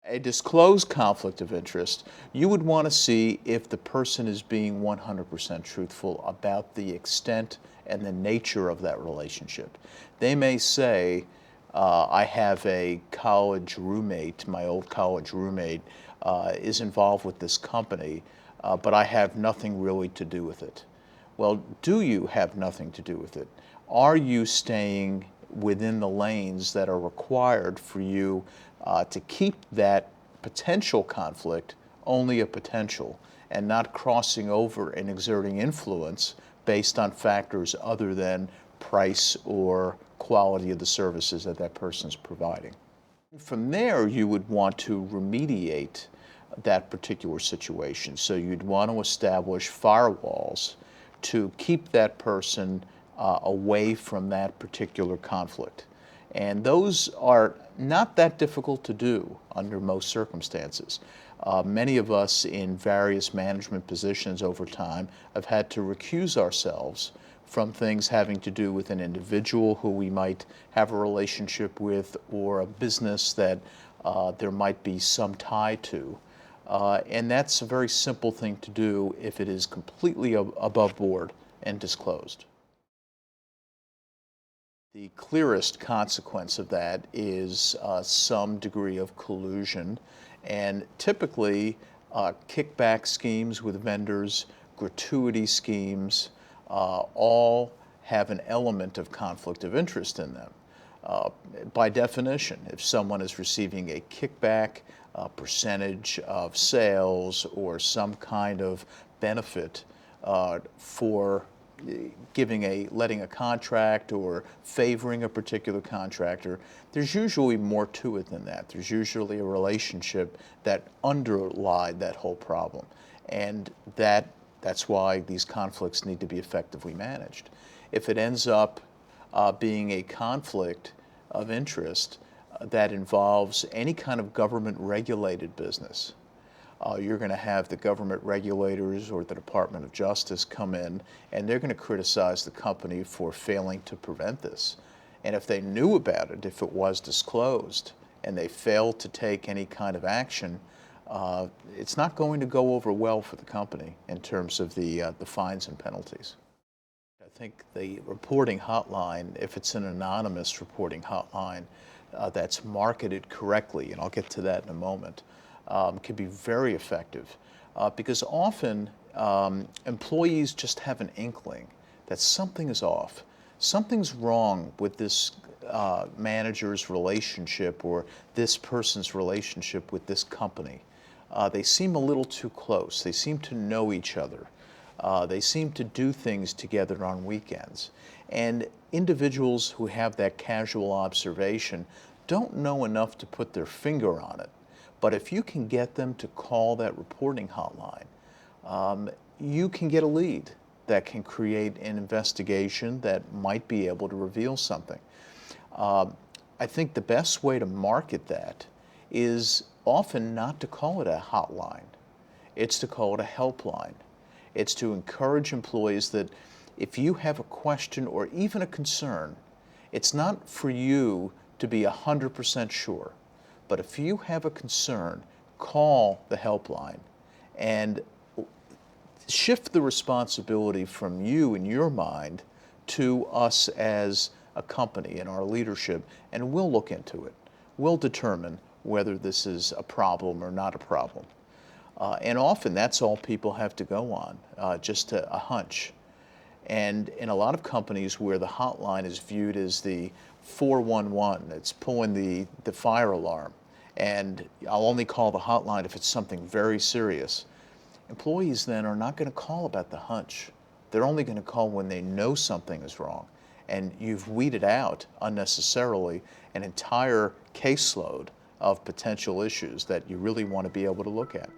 A disclosed conflict of interest, you would want to see if the person is being 100% truthful about the extent and the nature of that relationship. They may say, I have a college roommate, my old college roommate is involved with this company, but I have nothing really to do with it. Well, do you have nothing to do with it? Are you staying within the lanes that are required for you to keep that potential conflict only a potential and not crossing over and exerting influence based on factors other than price or quality of the services that that person's providing? From there, you would want to remediate that particular situation. So you'd want to establish firewalls to keep that person away from that particular conflict. And those are not that difficult to do under most circumstances. Many of us in various management positions over time have had to recuse ourselves from things having to do with an individual who we might have a relationship with or a business that there might be some tie to. And that's a very simple thing to do if it is completely above board and disclosed. The clearest consequence of that is some degree of collusion, and typically kickback schemes with vendors, gratuity schemes, all have an element of conflict of interest in them. By definition, if someone is receiving a kickback, a percentage of sales, or some kind of benefit for letting a contract or favoring a particular contractor, there's usually more to it than that. There's usually a relationship that underlied that whole problem. And that's why these conflicts need to be effectively managed. If it ends up being a conflict of interest that involves any kind of government regulated business, you're going to have the government regulators or the Department of Justice come in, and they're going to criticize the company for failing to prevent this. And if they knew about it, if it was disclosed, and they failed to take any kind of action, it's not going to go over well for the company in terms of the fines and penalties. I think the reporting hotline, if it's an anonymous reporting hotline that's marketed correctly, and I'll get to that in a moment, can be very effective because often employees just have an inkling that something is off. Something's wrong with this manager's relationship or this person's relationship with this company. They seem a little too close. They seem to know each other. They seem to do things together on weekends. And individuals who have that casual observation don't know enough to put their finger on it. But if you can get them to call that reporting hotline, you can get a lead that can create an investigation that might be able to reveal something. I think the best way to market that is often not to call it a hotline. It's to call it a helpline. It's to encourage employees that if you have a question or even a concern, it's not for you to be 100% sure. But if you have a concern, call the helpline and shift the responsibility from you in your mind to us as a company and our leadership, and we'll look into it. We'll determine whether this is a problem or not a problem. And often that's all people have to go on, just a hunch. And in a lot of companies where the hotline is viewed as the 411, it's pulling the fire alarm, and I'll only call the hotline if it's something very serious. Employees then are not going to call about the hunch. They're only going to call when they know something is wrong. And you've weeded out unnecessarily an entire caseload of potential issues that you really want to be able to look at.